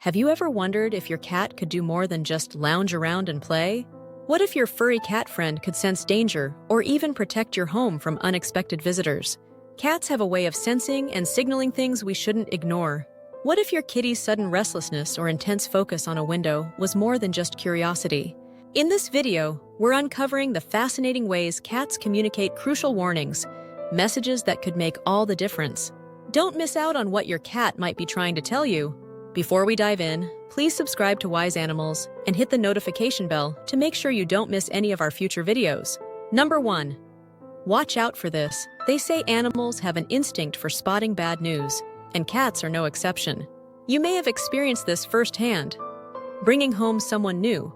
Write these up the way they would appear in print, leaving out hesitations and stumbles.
Have you ever wondered if your cat could do more than just lounge around and play? What if your furry cat friend could sense danger or even protect your home from unexpected visitors? Cats have a way of sensing and signaling things we shouldn't ignore. What if your kitty's sudden restlessness or intense focus on a window was more than just curiosity? In this video, we're uncovering the fascinating ways cats communicate crucial warnings, messages that could make all the difference. Don't miss out on what your cat might be trying to tell you. Before we dive in, please subscribe to Wise Animals and hit the notification bell to make sure you don't miss any of our future videos. Number 1. Watch out for this. They say animals have an instinct for spotting bad news, and cats are no exception. You may have experienced this firsthand. Bringing home someone new,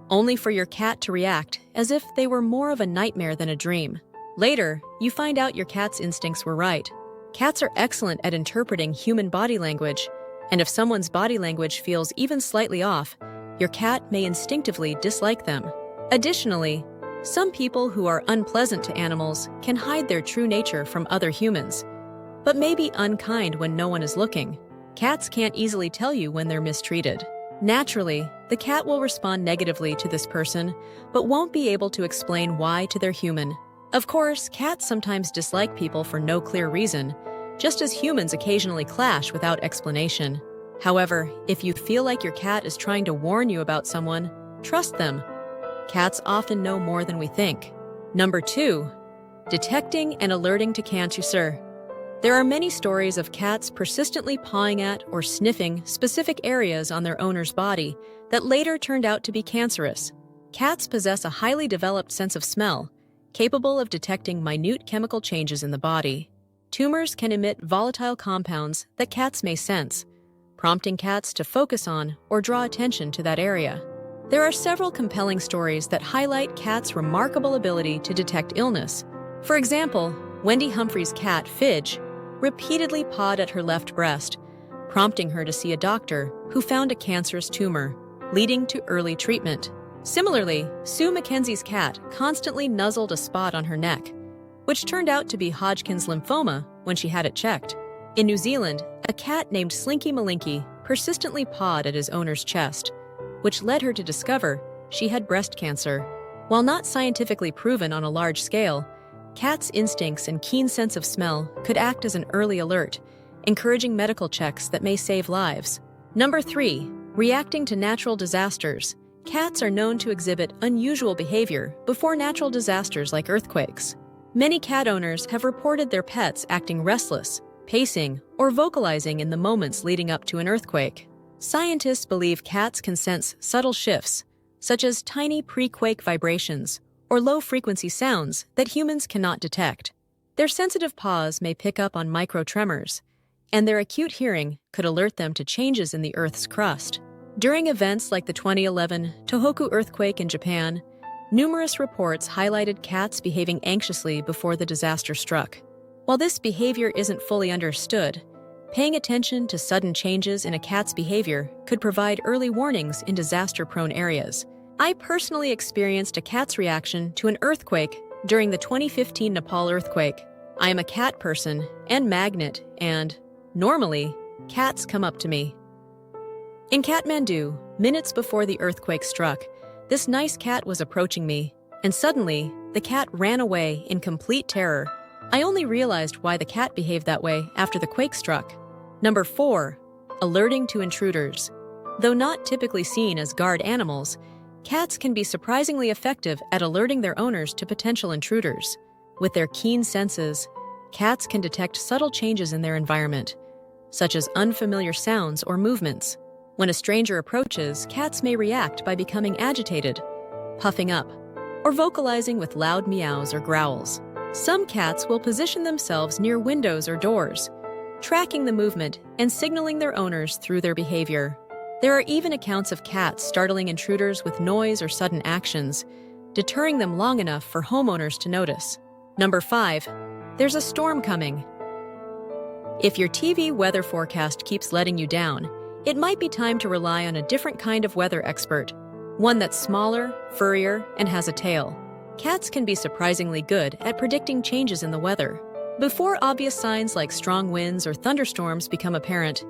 only for your cat to react as if they were more of a nightmare than a dream. Later, you find out your cat's instincts were right. Cats are excellent at interpreting human body language, and if someone's body language feels even slightly off, your cat may instinctively dislike them. Additionally, some people who are unpleasant to animals can hide their true nature from other humans, but may be unkind when no one is looking. Cats can't easily tell you when they're mistreated. Naturally, the cat will respond negatively to this person, but won't be able to explain why to their human. Of course, cats sometimes dislike people for no clear reason, just as humans occasionally clash without explanation. However, if you feel like your cat is trying to warn you about someone, trust them. Cats often know more than we think. Number 2. Detecting and alerting to cancer. There are many stories of cats persistently pawing at or sniffing specific areas on their owner's body that later turned out to be cancerous. Cats possess a highly developed sense of smell, capable of detecting minute chemical changes in the body. Tumors can emit volatile compounds that cats may sense, prompting cats to focus on or draw attention to that area. There are several compelling stories that highlight cats' remarkable ability to detect illness. For example, Wendy Humphrey's cat, Fidge, repeatedly pawed at her left breast, prompting her to see a doctor who found a cancerous tumor, leading to early treatment. Similarly, Sue Mackenzie's cat constantly nuzzled a spot on her neck, which turned out to be Hodgkin's lymphoma when she had it checked. In New Zealand, a cat named Slinky Malinky persistently pawed at his owner's chest, which led her to discover she had breast cancer. While not scientifically proven on a large scale, cats' instincts and keen sense of smell could act as an early alert, encouraging medical checks that may save lives. Number 3. Reacting to natural disasters. Cats are known to exhibit unusual behavior before natural disasters like earthquakes. Many cat owners have reported their pets acting restless, pacing, or vocalizing in the moments leading up to an earthquake. Scientists believe cats can sense subtle shifts, such as tiny pre-quake vibrations or low-frequency sounds that humans cannot detect. Their sensitive paws may pick up on micro-tremors, and their acute hearing could alert them to changes in the Earth's crust. During events like the 2011 Tohoku earthquake in Japan, numerous reports highlighted cats behaving anxiously before the disaster struck. While this behavior isn't fully understood, paying attention to sudden changes in a cat's behavior could provide early warnings in disaster-prone areas. I personally experienced a cat's reaction to an earthquake during the 2015 Nepal earthquake. I am a cat person and magnet, and, normally, cats come up to me. In Kathmandu, minutes before the earthquake struck, this nice cat was approaching me, and suddenly, the cat ran away in complete terror. I only realized why the cat behaved that way after the quake struck. Number 4. Alerting to intruders. Though not typically seen as guard animals, cats can be surprisingly effective at alerting their owners to potential intruders. With their keen senses, cats can detect subtle changes in their environment, such as unfamiliar sounds or movements. When a stranger approaches, cats may react by becoming agitated, puffing up, or vocalizing with loud meows or growls. Some cats will position themselves near windows or doors, tracking the movement and signaling their owners through their behavior. There are even accounts of cats startling intruders with noise or sudden actions, deterring them long enough for homeowners to notice. Number 5. There's a storm coming. If your TV weather forecast keeps letting you down, it might be time to rely on a different kind of weather expert, one that's smaller, furrier, and has a tail. Cats can be surprisingly good at predicting changes in the weather. Before obvious signs like strong winds or thunderstorms become apparent,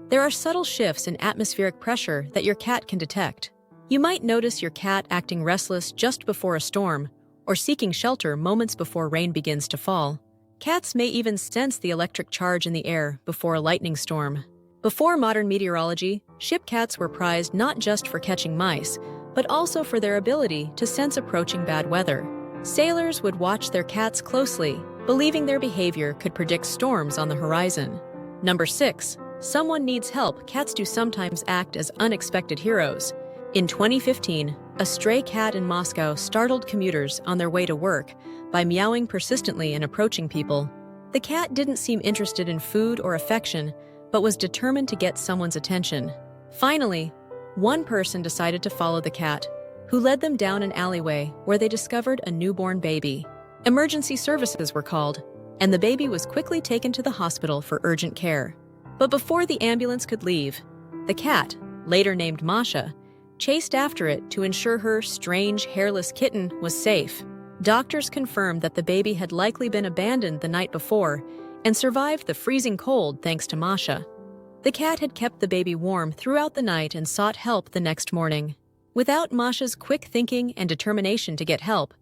There are subtle shifts in atmospheric pressure that your cat can detect. You might notice your cat acting restless just before a storm, or seeking shelter moments before rain begins to fall. Cats may even sense the electric charge in the air before a lightning storm. Before modern meteorology, ship cats were prized not just for catching mice, but also for their ability to sense approaching bad weather. Sailors would watch their cats closely, believing their behavior could predict storms on the horizon. Number 6. Someone needs help. Cats do sometimes act as unexpected heroes. In 2015, a stray cat in Moscow startled commuters on their way to work by meowing persistently and approaching people. The cat didn't seem interested in food or affection, but was determined to get someone's attention. Finally, one person decided to follow the cat, who led them down an alleyway where they discovered a newborn baby. Emergency services were called, and the baby was quickly taken to the hospital for urgent care. But before the ambulance could leave, the cat, later named Masha, chased after it to ensure her strange, hairless kitten was safe. Doctors confirmed that the baby had likely been abandoned the night before and survived the freezing cold thanks to Masha. The cat had kept the baby warm throughout the night and sought help the next morning. Without Masha's quick thinking and determination to get help,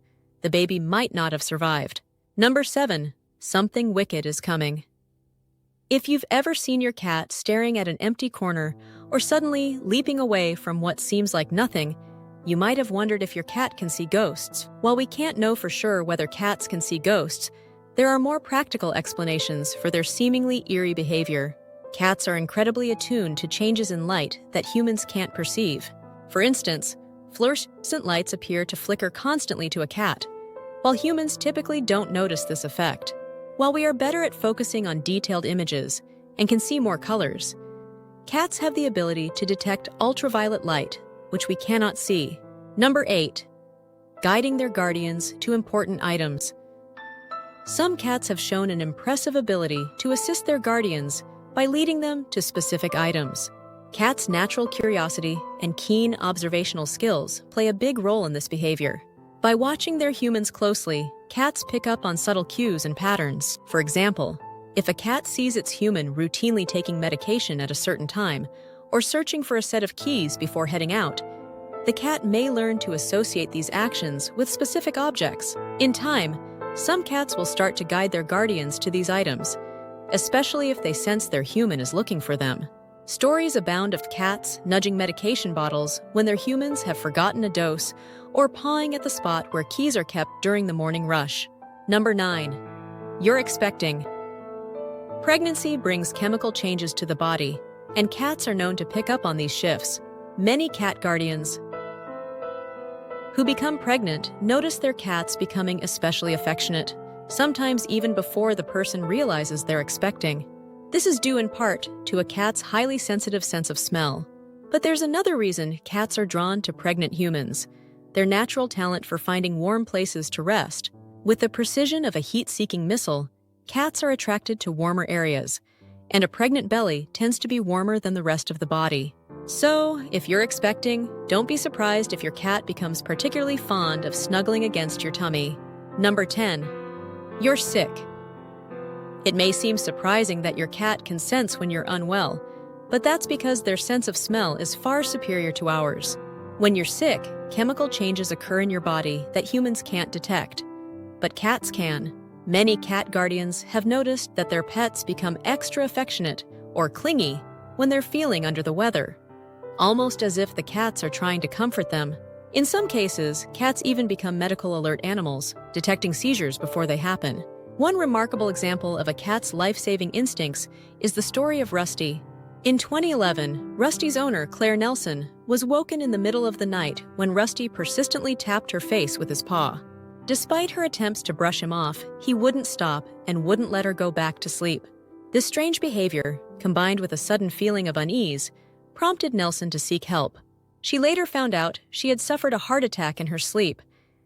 the baby might not have survived. Number 7. Something wicked is coming. If you've ever seen your cat staring at an empty corner or suddenly leaping away from what seems like nothing, you might have wondered if your cat can see ghosts. While we can't know for sure whether cats can see ghosts, there are more practical explanations for their seemingly eerie behavior. Cats are incredibly attuned to changes in light that humans can't perceive. For instance, fluorescent lights appear to flicker constantly to a cat, while humans typically don't notice this effect. While we are better at focusing on detailed images and can see more colors, cats have the ability to detect ultraviolet light, which we cannot see. Number 8. Guiding their guardians to important items. Some cats have shown an impressive ability to assist their guardians by leading them to specific items. Cats' natural curiosity and keen observational skills play a big role in this behavior. By watching their humans closely, cats pick up on subtle cues and patterns. For example, if a cat sees its human routinely taking medication at a certain time or searching for a set of keys before heading out, the cat may learn to associate these actions with specific objects. In time, some cats will start to guide their guardians to these items, especially if they sense their human is looking for them. Stories abound of cats nudging medication bottles when their humans have forgotten a dose or pawing at the spot where keys are kept during the morning rush. Number 9. You're expecting. Pregnancy brings chemical changes to the body, and cats are known to pick up on these shifts. Many cat guardians who become pregnant notice their cats becoming especially affectionate, sometimes even before the person realizes they're expecting. This is due in part to a cat's highly sensitive sense of smell. But there's another reason cats are drawn to pregnant humans: their natural talent for finding warm places to rest. With the precision of a heat-seeking missile, cats are attracted to warmer areas, and a pregnant belly tends to be warmer than the rest of the body. So, if you're expecting, don't be surprised if your cat becomes particularly fond of snuggling against your tummy. Number 10. You're sick. It may seem surprising that your cat can sense when you're unwell, but that's because their sense of smell is far superior to ours. When you're sick, chemical changes occur in your body that humans can't detect, but cats can. Many cat guardians have noticed that their pets become extra affectionate or clingy when they're feeling under the weather, almost as if the cats are trying to comfort them. In some cases, cats even become medical alert animals, detecting seizures before they happen. One remarkable example of a cat's life-saving instincts is the story of Rusty. In 2011, Rusty's owner, Claire Nelson, was woken in the middle of the night when Rusty persistently tapped her face with his paw. Despite her attempts to brush him off, he wouldn't stop and wouldn't let her go back to sleep. This strange behavior, combined with a sudden feeling of unease, prompted Nelson to seek help. She later found out she had suffered a heart attack in her sleep,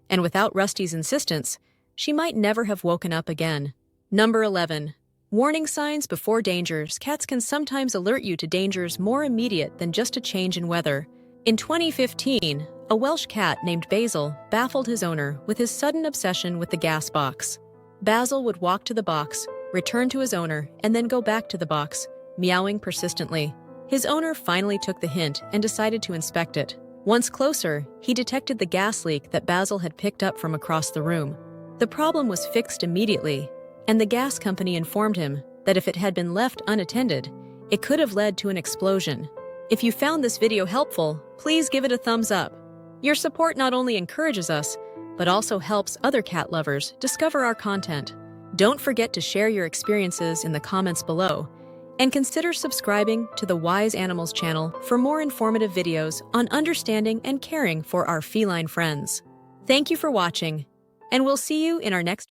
and without Rusty's insistence, she might never have woken up again. Number 11. Warning signs before dangers. Cats can sometimes alert you to dangers more immediate than just a change in weather. In 2015, a Welsh cat named Basil baffled his owner with his sudden obsession with the gas box. Basil would walk to the box, return to his owner, and then go back to the box, meowing persistently. His owner finally took the hint and decided to inspect it. Once closer, he detected the gas leak that Basil had picked up from across the room. The problem was fixed immediately, and the gas company informed him that if it had been left unattended, it could have led to an explosion. If you found this video helpful, please give it a thumbs up. Your support not only encourages us, but also helps other cat lovers discover our content. Don't forget to share your experiences in the comments below, and consider subscribing to the Wise Animals channel for more informative videos on understanding and caring for our feline friends. Thank you for watching, and we'll see you in our next